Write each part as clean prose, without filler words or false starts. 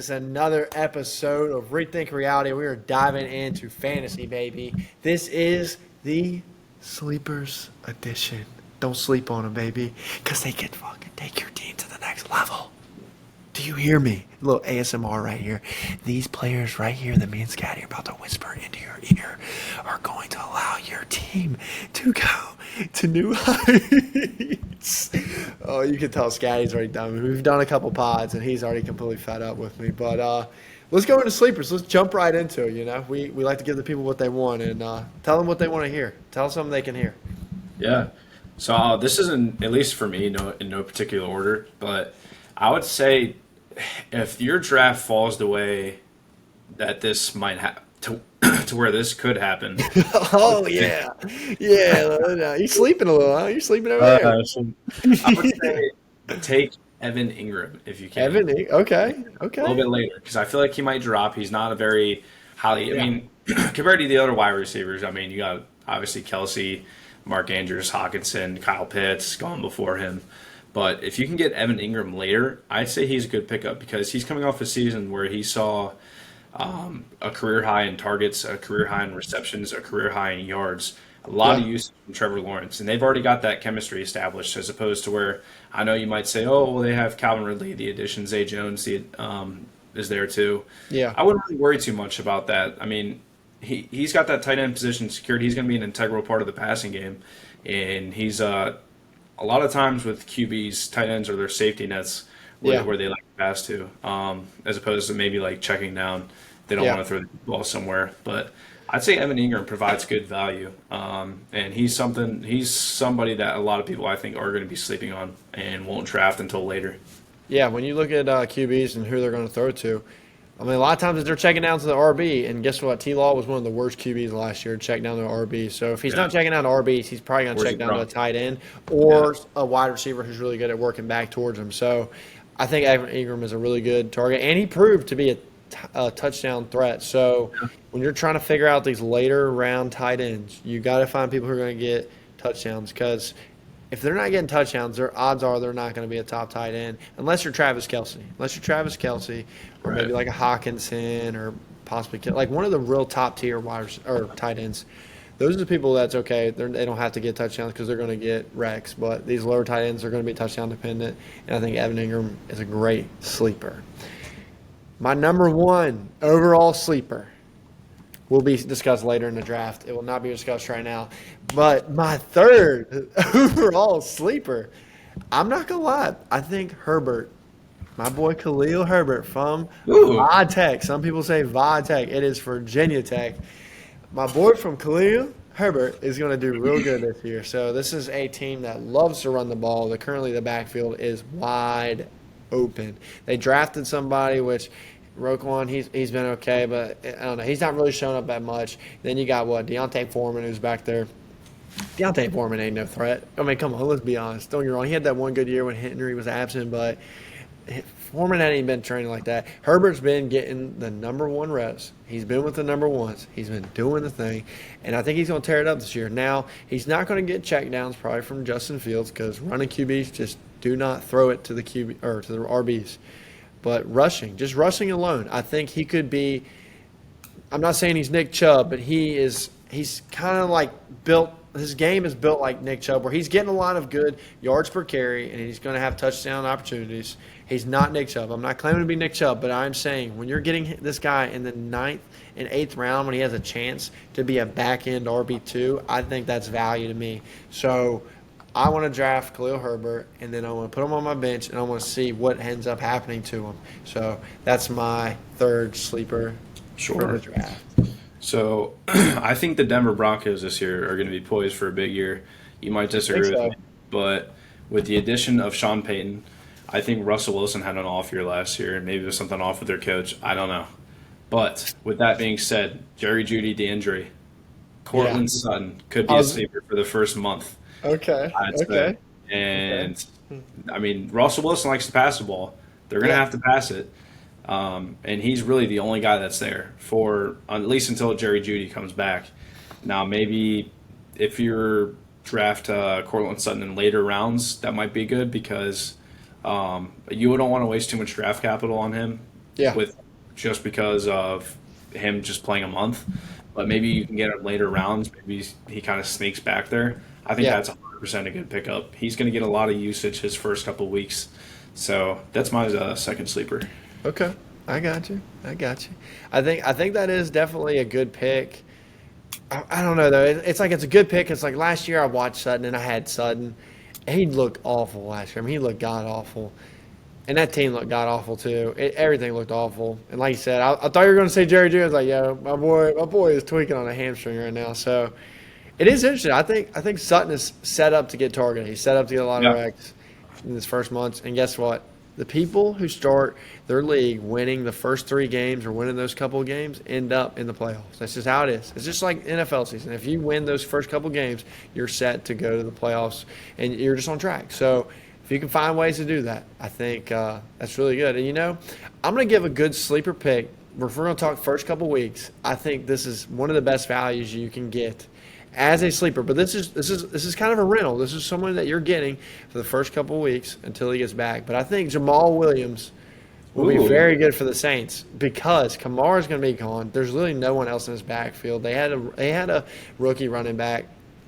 is another episode of Rethink Reality. We are diving into fantasy, baby. This is the Sleepers Edition. Don't sleep on them, baby, because they can fucking take your team to the next level. Do you hear me? A little ASMR right here. These players right here that me and Scotty are about to whisper into your ear are going to allow your team to go to new heights. Oh, you can tell Scotty's already done. We've done a couple pods, and he's already completely fed up with me. But let's go into sleepers. Let's jump right into it. We like to give the people what they want and tell them what they want to hear. Tell them something they can hear. Yeah. So this isn't, at least for me, in no particular order, but I would say if your draft falls the way that this might have to where this could happen. Oh yeah, yeah. You sleeping a little, huh? You sleeping over there. I would say take Evan Ingram if you can. Okay, A little okay. bit later because I feel like he might drop. He's not a very highly. I Yeah, mean, compared to the other wide receivers, I mean, you got obviously Kelsey, Mark Andrews, Hawkinson, Kyle Pitts gone before him. But if you can get Evan Ingram later, I'd say he's a good pickup because he's coming off a season where he saw a career high in targets, a career high in receptions, a career high in yards, a lot yeah, of use from Trevor Lawrence. And they've already got that chemistry established as opposed to where I know you might say, oh, well, they have Calvin Ridley, the addition, Zay Jones is there too. yeah, I wouldn't really worry too much about that. I mean, he's got that tight end position secured. He's going to be an integral part of the passing game. And he's a lot of times with QBs, tight ends are their safety nets yeah, where they like to pass to, as opposed to maybe like checking down. They don't yeah. want to throw the ball somewhere. But I'd say Evan Ingram provides good value, and he's somebody that a lot of people I think are going to be sleeping on and won't draft until later. Yeah, when you look at QBs and who they're going to throw to, I mean, a lot of times they're checking down to the RB, and guess what? T. Law was one of the worst QBs last year, check down to the RB. So if he's Yeah, not checking down to RBs, he's probably going to where's he check down to a from? tight end Yeah, or a wide receiver who's really good at working back towards him. So I think Evan Ingram is a really good target, and he proved to be a touchdown threat. So when you're trying to figure out these later round tight ends, you got to find people who are going to get touchdowns because if they're not getting touchdowns, their odds are they're not going to be a top tight end unless you're Travis Kelsey. Unless you're Travis Kelsey, or maybe right. like a Hawkinson, or possibly like one of the real top tier or tight ends. Those are the people that's okay. They don't have to get touchdowns because they're going to get wrecks. But these lower tight ends are going to be touchdown dependent, and I think Evan Ingram is a great sleeper. My number one overall sleeper will be discussed later in the draft. It will not be discussed right now. But my third overall sleeper, I'm not going to lie, I think Herbert, my boy Khalil Herbert from Ooh, Tech. Some people say Tech. It is Virginia Tech. My boy from Khalil Herbert is going to do real good this year. So this is a team that loves to run the ball. Currently the backfield is wide open. They drafted somebody, which Roquan, he's been okay, but I don't know. He's not really showing up that much. Then you got what? Deontay Foreman, who's back there. Deontay Foreman ain't no threat. I mean, come on, let's be honest. Don't get me wrong. He had that one good year when Henry was absent, but Foreman hadn't even been training like that. Herbert's been getting the number one reps. He's been with the number ones. He's been doing the thing, and I think he's going to tear it up this year. Now, he's not going to get checkdowns probably from Justin Fields because running QBs just do not throw it to the QB or to the RBs. But just rushing alone, I think he could be. I'm not saying he's Nick Chubb, but he's kind of like built. His game is built like Nick Chubb, where he's getting a lot of good yards per carry, and he's going to have touchdown opportunities. He's not Nick Chubb. I'm not claiming to be Nick Chubb, but I'm saying when you're getting this guy in the ninth and eighth round when he has a chance to be a back end RB2, I think that's value to me. So I want to draft Khalil Herbert, and then I want to put him on my bench, and I want to see what ends up happening to him. So that's my third sleeper for the sure. draft. So I think the Denver Broncos this year are going to be poised for a big year. You might I think disagree with so. me, but with the addition of Sean Payton, I think Russell Wilson had an off year last year, and maybe there's something off with their coach. I don't know. But with that being said, Jerry Judy, the injury, Yeah. Cortland Sutton could I be a was sleeper for the first month, okay. I'd say. Okay. Okay. And I mean, Russell Wilson likes to pass the ball. They're going to Yeah. have to pass it. And he's really the only guy that's there for at least until Jerry Judy comes back. Now, maybe if you draft Cortland Sutton in later rounds, that might be good because you don't want to waste too much draft capital on him Yeah. with just because of him just playing a month. But maybe you can get him later rounds. Maybe he kind of sneaks back there. I think Yeah. that's 100% a good pickup. He's going to get a lot of usage his first couple weeks. So that's my second sleeper. Okay. I got you. I got you. I think that is definitely a good pick. I don't know though. It's like it's a good pick. It's like last year I watched Sutton and I had Sutton. He looked awful last year. I mean, he looked god awful. And that team looked god awful too. Everything looked awful. And like you said, I thought you were going to say Jerry Jones. Like, yeah, my boy is tweaking on a hamstring right now. So it is interesting. I think Sutton is set up to get targeted. He's set up to get a lot of Yeah. recs in his first months. And guess what? The people who start their league winning the first 3 games or winning those couple of games end up in the playoffs. That's just how it is. It's just like NFL season. If you win those first couple of games, you're set to go to the playoffs, and you're just on track. So if you can find ways to do that, I think that's really good. And I'm going to give a good sleeper pick. If we're going to talk first couple weeks, I think this is one of the best values you can get as a sleeper. But this is kind of a rental. This is someone that you're getting for the first couple weeks until he gets back. But I think Jamal Williams will be Ooh. very good for the Saints because Kamara's going to be gone. There's really no one else in his backfield. They had a rookie running back.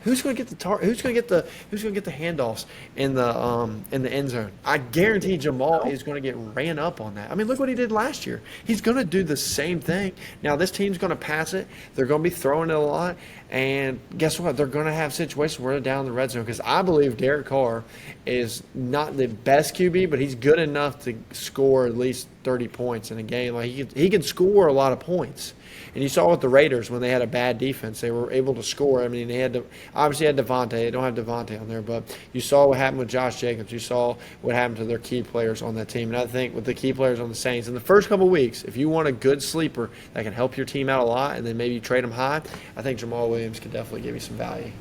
Who's going to get the handoffs in the end zone? I guarantee Jamal is going to get ran up on that. I mean, look what he did last year. He's going to do the same thing. Now this team's going to pass it. They're going to be throwing it a lot, and guess what? They're going to have situations where they're down in the red zone because I believe Derek Carr is not the best QB, but he's good enough to score at least 30 points in a game. Like he can score a lot of points. And you saw with the Raiders when they had a bad defense, they were able to score. I mean, they obviously had Devontae. They don't have Devontae on there, but you saw what happened with Josh Jacobs. You saw what happened to their key players on that team. And I think with the key players on the Saints, in the first couple of weeks, if you want a good sleeper that can help your team out a lot, and then maybe you trade them high, I think Jamal Williams could definitely give you some value.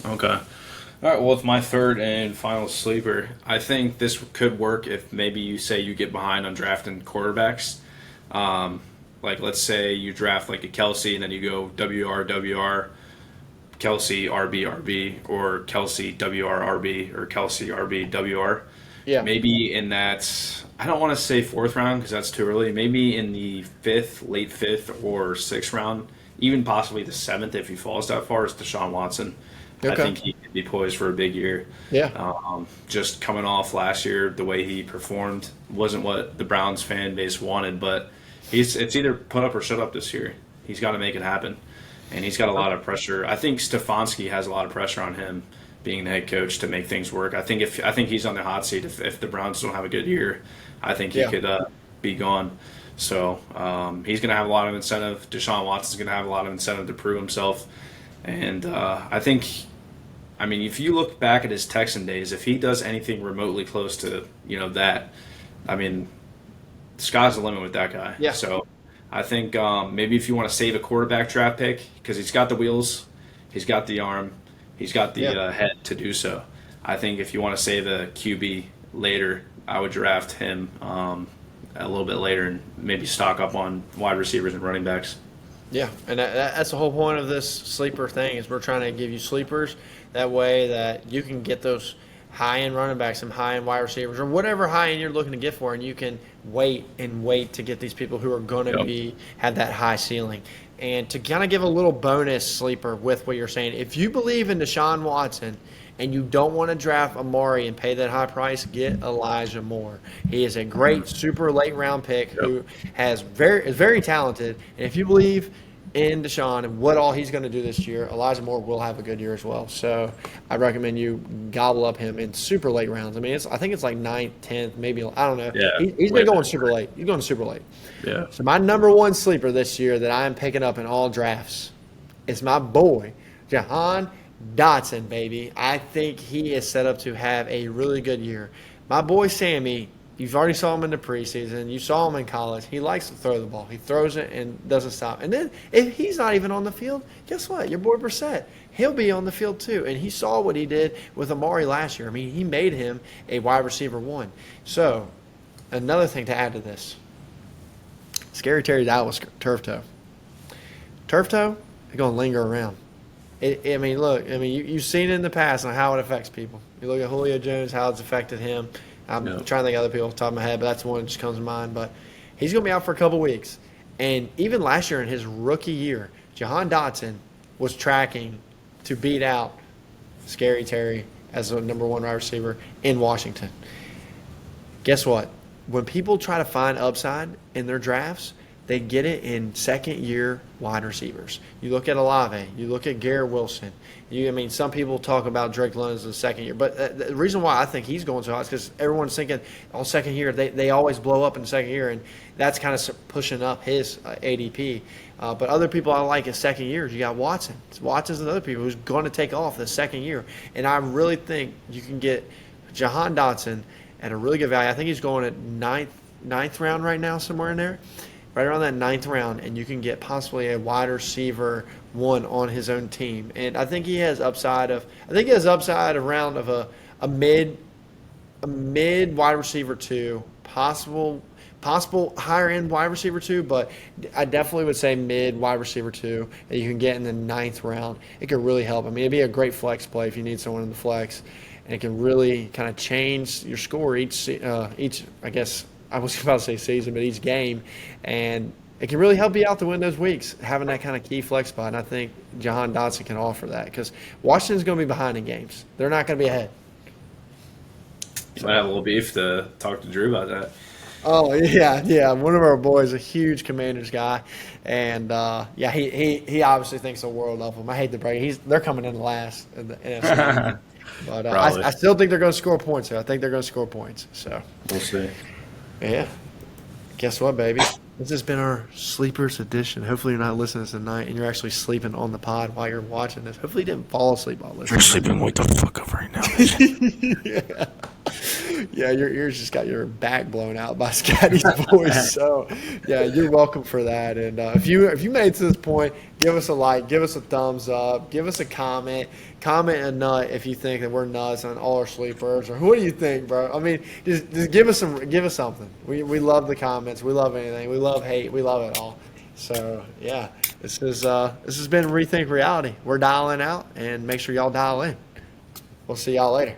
Okay. All right. Well, with my third and final sleeper, I think this could work if maybe you say you get behind on drafting quarterbacks. Like, let's say you draft like a Kelsey and then you go WR, Kelsey, RB, or Kelsey, WR, or Kelsey, RB, WR. Yeah. Maybe in that, I don't want to say fourth round because that's too early. Maybe in the late fifth or sixth round, even possibly the seventh if he falls that far, is DeShaun Watson. I Okay. think he could be poised for a big year. Yeah. Just coming off last year, the way he performed wasn't what the Browns fan base wanted, but it's either put up or shut up this year. He's got to make it happen, and he's got a lot of pressure. I think Stefanski has a lot of pressure on him being the head coach to make things work. I think he's on the hot seat if the Browns don't have a good year. I think he Yeah. could be gone. So he's going to have a lot of incentive. Deshaun Watson's going to have a lot of incentive to prove himself, and I think. I mean, if you look back at his Texan days, if he does anything remotely close to that, I mean, the sky's the limit with that guy. Yeah. So I think maybe if you want to save a quarterback draft pick, because he's got the wheels, he's got the arm, he's got the head to do so. I think if you want to save a QB later, I would draft him a little bit later and maybe stock up on wide receivers and running backs. Yeah, and that's the whole point of this sleeper thing is we're trying to give you sleepers. That way that you can get those high-end running backs, some high-end wide receivers, or whatever high-end you're looking to get for, and you can wait to get these people who are going to have that high ceiling. And to kind of give a little bonus sleeper with what you're saying, if you believe in Deshaun Watson and you don't want to draft Amari and pay that high price, get Elijah Moore. He is a great super late round pick who is very talented. And if you believe in Deshaun and what all he's going to do this year, Elijah Moore will have a good year as well. So I recommend you gobble up him in super late rounds. I mean, I think it's like 9th, 10th, maybe, I don't know. Yeah, He's been going super late. He's going super late. Yeah. So my number one sleeper this year that I am picking up in all drafts is my boy, Jahan Dotson, baby. I think he is set up to have a really good year. My boy Sammy, you've already saw him in the preseason. You saw him in college. He likes to throw the ball. He throws it and doesn't stop. And then if he's not even on the field, guess what? Your boy Brissett, he'll be on the field too. And he saw what he did with Amari last year. I mean, he made him a wide receiver 1. So another thing to add to this, Scary Terry's out with turf toe. Turf toe, it's going to linger around. You've seen it in the past and how it affects people. You look at Julio Jones, how it's affected him. I'm trying to think of other people off the top of my head, but that's the one that just comes to mind. But He's going to be out for a couple weeks. And even last year in his rookie year, Jahan Dotson was tracking to beat out Scary Terry as the number 1 wide receiver in Washington. Guess what? When people try to find upside in their drafts, they get it in second-year wide receivers. You look at Olave. You look at Garrett Wilson. Some people talk about Drake London as the second year. But the reason why I think he's going so high is because everyone's thinking, second year, they always blow up in the second year, and that's kind of pushing up his ADP. But other people I like as second years, you got Watson. Watson's another people who's going to take off the second year. And I really think you can get Jahan Dotson at a really good value. I think he's going at ninth round right now, somewhere in there. Right around that 9th round, and you can get possibly a wide receiver 1 on his own team. And I think he has upside around of a mid wide receiver 2, possible higher end wide receiver 2, but I definitely would say mid wide receiver 2 that you can get in the 9th round. It could really help. It'd be a great flex play if you need someone in the flex, and it can really kind of change your score each I guess I was about to say season, but each game, and it can really help you out to win those weeks, having that kind of key flex spot. And I think Jahan Dotson can offer that because Washington's going to be behind in games. They're not going to be ahead. You might have a little beef to talk to Drew about that. Oh, yeah. One of our boys, a huge Commanders guy, and he obviously thinks the world of them. I hate to break it. They're coming in last in the NFC. But I still think they're going to score points. I think they're going to score points. So we'll see. Yeah. Guess what, baby? This has been our Sleepers edition. Hopefully you're not listening to this tonight and you're actually sleeping on the pod while you're watching this. Hopefully you didn't fall asleep while listening. You're sleeping wake the fuck up right now. Yeah, your ears just got your back blown out by Scotty's voice. So, yeah, you're welcome for that. And if you made it to this point, give us a like, give us a thumbs up, give us a comment. Comment a nut if you think that we're nuts on all our sleepers, or what do you think, bro? I mean, just give us something. We love the comments. We love anything. We love hate. We love it all. So yeah, this has been Rethink Reality. We're dialing out, and make sure y'all dial in. We'll see y'all later.